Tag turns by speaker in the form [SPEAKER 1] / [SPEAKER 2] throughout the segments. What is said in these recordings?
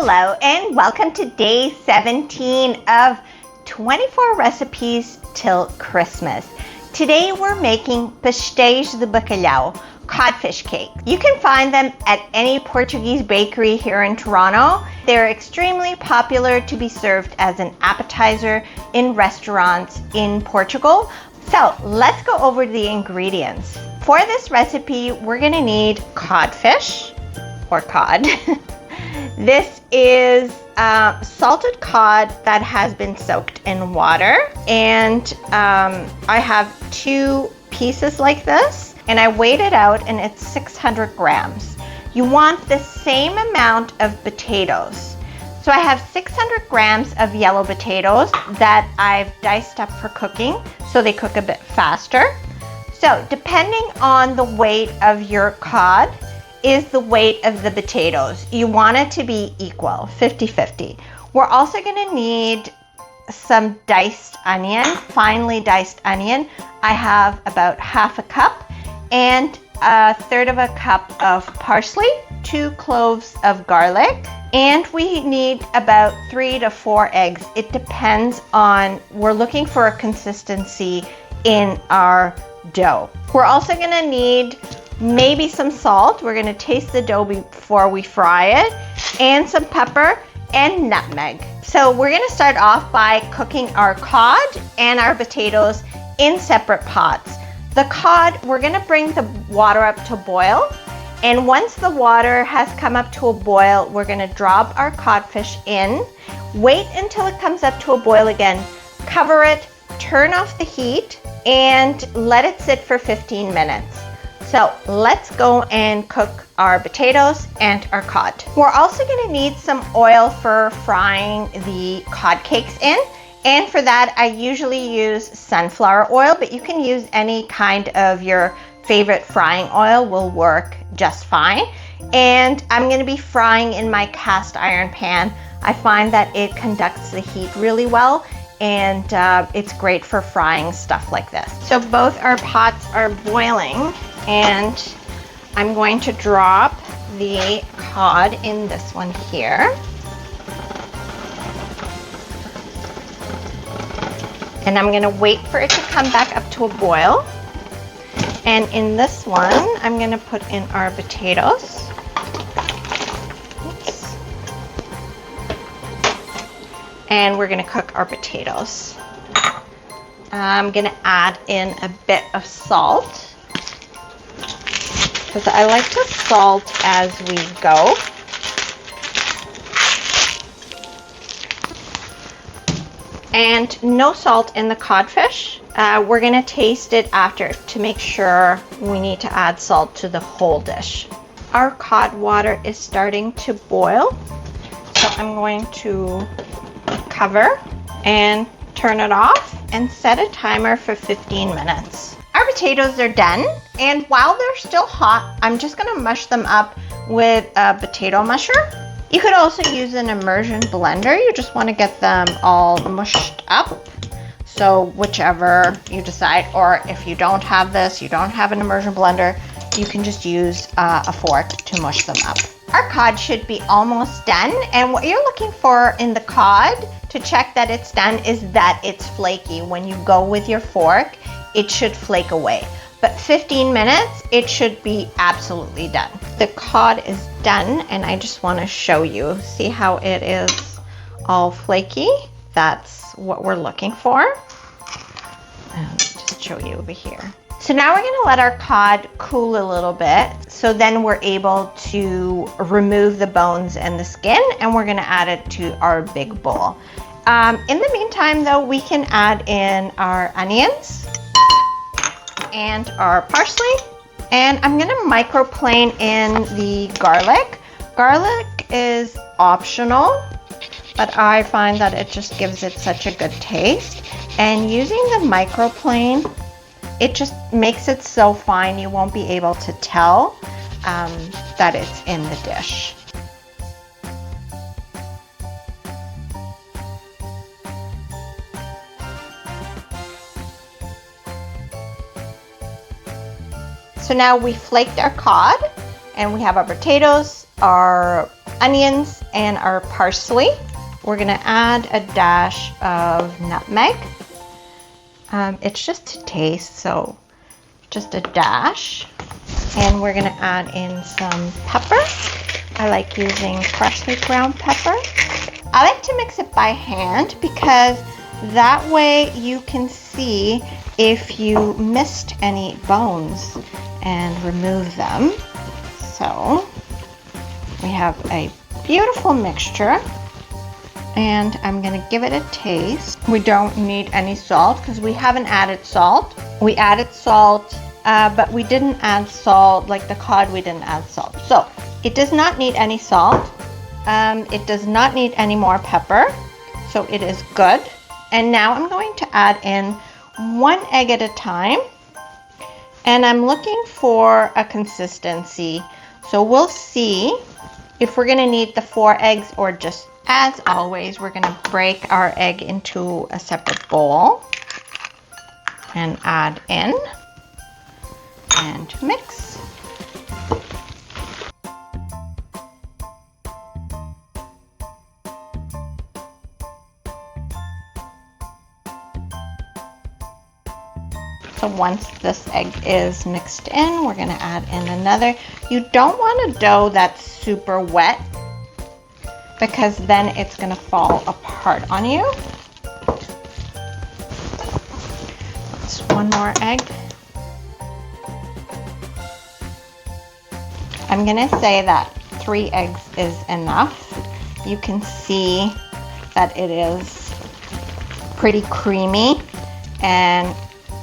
[SPEAKER 1] Hello and welcome to day 17 of 24 recipes till Christmas. Today we're making Pastéis de Bacalhau, codfish cake. You can find them at any Portuguese bakery here in Toronto. They're extremely popular to be served as an appetizer in restaurants in Portugal. So let's go over the ingredients. For this recipe, we're gonna need codfish or cod. This is salted cod that has been soaked in water, and I have 2 pieces like this, and I weighed it out and it's 600 grams. You want the same amount of potatoes. So I have 600 grams of yellow potatoes that I've diced up for cooking so they cook a bit faster. So depending on the weight of your cod is the weight of the potatoes. You want it to be equal, 50-50. We're also gonna need some diced onion, finely diced onion. I have about half a cup, and 1/3 of a cup of parsley, 2 cloves of garlic, and we need about 3 to 4 eggs. It depends on, we're looking for a consistency in our dough. We're also gonna need maybe some salt. We're gonna taste the dough before we fry it, and some pepper and nutmeg. So we're gonna start off by cooking our cod and our potatoes in separate pots. The cod, we're gonna bring the water up to boil, and once the water has come up to a boil, we're gonna drop our codfish in, wait until it comes up to a boil again, cover it, turn off the heat, and let it sit for 15 minutes. So let's go and cook our potatoes and our cod. We're also gonna need some oil for frying the cod cakes in. And for that, I usually use sunflower oil, but you can use any kind of your favorite frying oil, will work just fine. And I'm gonna be frying in my cast iron pan. I find that it conducts the heat really well, and it's great for frying stuff like this. So both our pots are boiling, and I'm going to drop the cod in this one here. And I'm gonna wait for it to come back up to a boil. And in this one, I'm gonna put in our potatoes. Oops. And we're gonna cook our potatoes. I'm gonna add in a bit of salt, because I like to salt as we go. And no salt in the codfish. We're gonna taste it after to make sure we need to add salt to the whole dish. Our cod water is starting to boil, so I'm going to cover and turn it off and set a timer for 15 minutes. Our potatoes are done, and while they're still hot, I'm just gonna mush them up with a potato musher. You could also use an immersion blender. You just wanna get them all mushed up. So whichever you decide, or if you don't have this, you don't have an immersion blender, you can just use a fork to mush them up. Our cod should be almost done, and what you're looking for in the cod to check that it's done is that it's flaky. When you go with your fork, it should flake away. But 15 minutes, it should be absolutely done. The cod is done, and I just want to show you. See how it is all flaky? That's what we're looking for. And just show you over here. So now we're gonna let our cod cool a little bit, so then we're able to remove the bones and the skin, and we're gonna add it to our big bowl. In the meantime though, we can add in our onions and our parsley, and I'm gonna microplane in the garlic. Garlic is optional, but I find that it just gives it such a good taste. And using the microplane, it just makes it so fine you won't be able to tell that it's in the dish. So now we flaked our cod, and we have our potatoes, our onions and our parsley. We're gonna add a dash of nutmeg. It's just to taste, so just a dash. And we're gonna add in some pepper. I like using freshly ground pepper. I like to mix it by hand because that way you can see if you missed any bones and remove them. So we have a beautiful mixture, and I'm gonna give it a taste. We don't need any salt because we haven't added salt. We added salt, but we didn't add salt, like the cod, we didn't add salt. So it does not need any salt. It does not need any more pepper, so it is good. And now I'm going to add in 1 egg at a time, and I'm looking for a consistency. So we'll see if we're gonna need the 4 eggs or just, as always, we're gonna break our egg into a separate bowl and add in and mix. So once this egg is mixed in, we're gonna add in another. You don't want a dough that's super wet because then it's gonna fall apart on you. That's 1 more egg. I'm gonna say that 3 eggs is enough. You can see that it is pretty creamy, and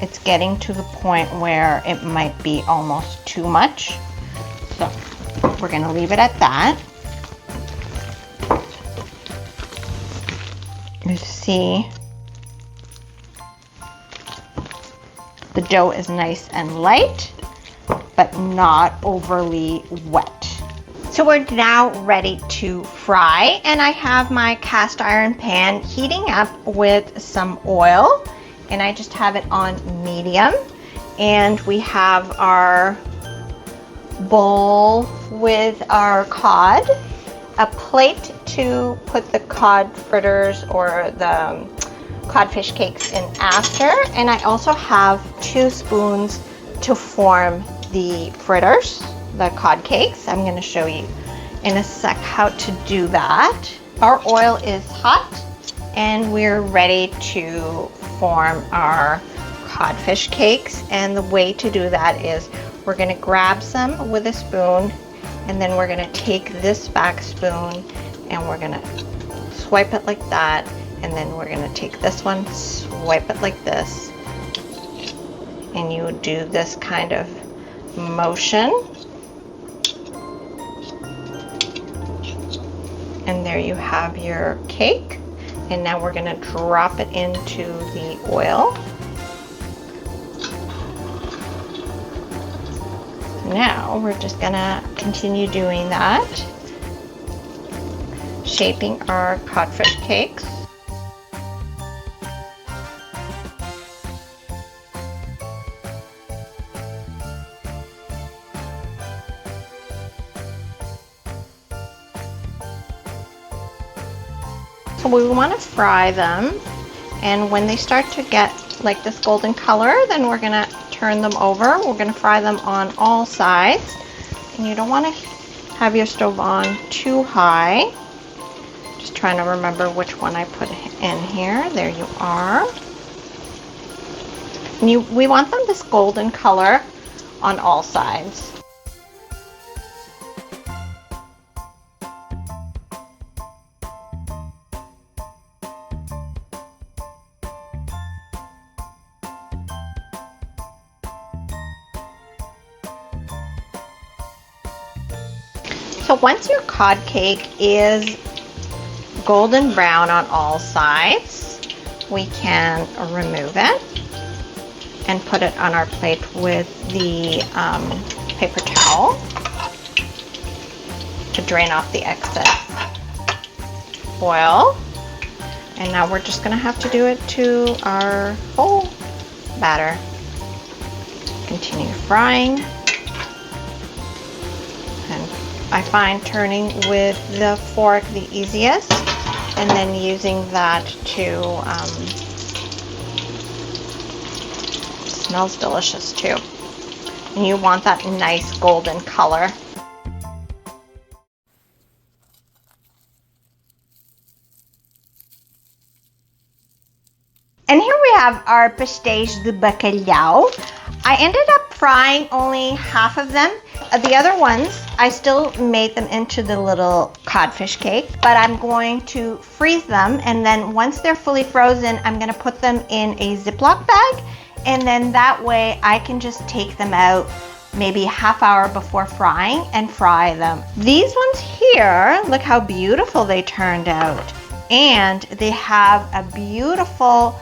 [SPEAKER 1] it's getting to the point where it might be almost too much. So we're gonna leave it at that. You see the dough is nice and light, but not overly wet. So we're now ready to fry, and I have my cast iron pan heating up with some oil, and I just have it on medium. And we have our bowl with our cod, a plate to put the cod fritters or the codfish cakes in after, and I also have 2 spoons to form the fritters, the cod cakes. I'm going to show you in a sec how to do that. Our oil is hot, and we're ready to form our codfish cakes. And the way to do that is we're going to grab some with a spoon, and then we're going to take this back spoon and we're going to swipe it like that, and then we're going to take this one, swipe it like this, and you do this kind of motion, and there you have your cake. And now we're going to drop it into the oil. Now we're just going to continue doing that, shaping our codfish cakes. So we want to fry them, and when they start to get like this golden color, then we're going to turn them over. We're going to fry them on all sides, and you don't want to have your stove on too high. Just trying to remember which one I put in here. There you are. And we want them this golden color on all sides. So once your cod cake is golden brown on all sides, we can remove it and put it on our plate with the paper towel to drain off the excess oil. And now we're just going to have to do it to our whole batter. Continue frying and I find turning with the fork the easiest, and then using that to, smells delicious too. And you want that nice golden color. And here we have our Pastéis de Bacalhau. I ended up frying only half of them. The other ones, I still made them into the little codfish cake, but I'm going to freeze them, and then once they're fully frozen, I'm gonna put them in a Ziploc bag, and then that way I can just take them out maybe a half hour before frying and fry them. These ones here, look how beautiful they turned out. And they have a beautiful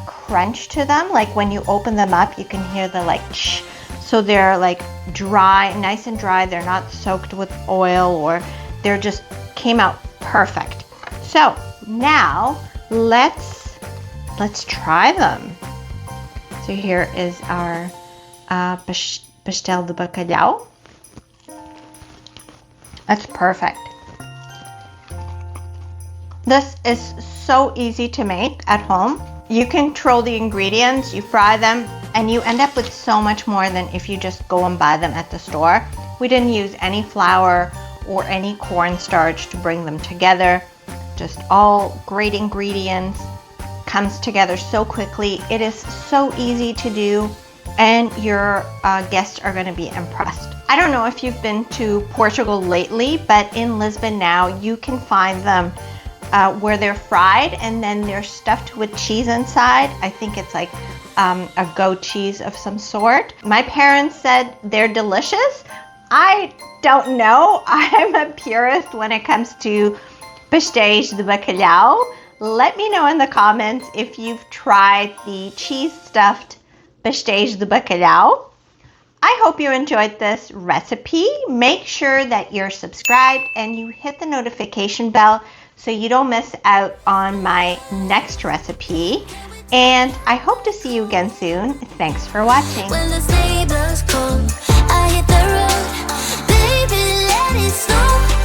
[SPEAKER 1] crunch to them. Like when you open them up, you can hear the like shh. So they're like dry, nice and dry. They're not soaked with oil, or they're just came out perfect. So now let's try them. So here is our Pastéis de Bacalhau. That's perfect. This is so easy to make at home. You control the ingredients, you fry them, and you end up with so much more than if you just go and buy them at the store. We didn't use any flour or any cornstarch to bring them together. Just all great ingredients, comes together so quickly. It is so easy to do, and your guests are going to be impressed. I don't know if you've been to Portugal lately, but in Lisbon now you can find them where they're fried and then they're stuffed with cheese inside. I think it's like a goat cheese of some sort. My parents said they're delicious. I don't know. I'm a purist when it comes to Pastéis de Bacalhau. Let me know in the comments if you've tried the cheese stuffed Pastéis de Bacalhau. I hope you enjoyed this recipe. Make sure that you're subscribed and you hit the notification bell so you don't miss out on my next recipe. And I hope to see you again soon. Thanks for watching.
[SPEAKER 2] When the neighbors come, I hit the road. Baby, let it snow.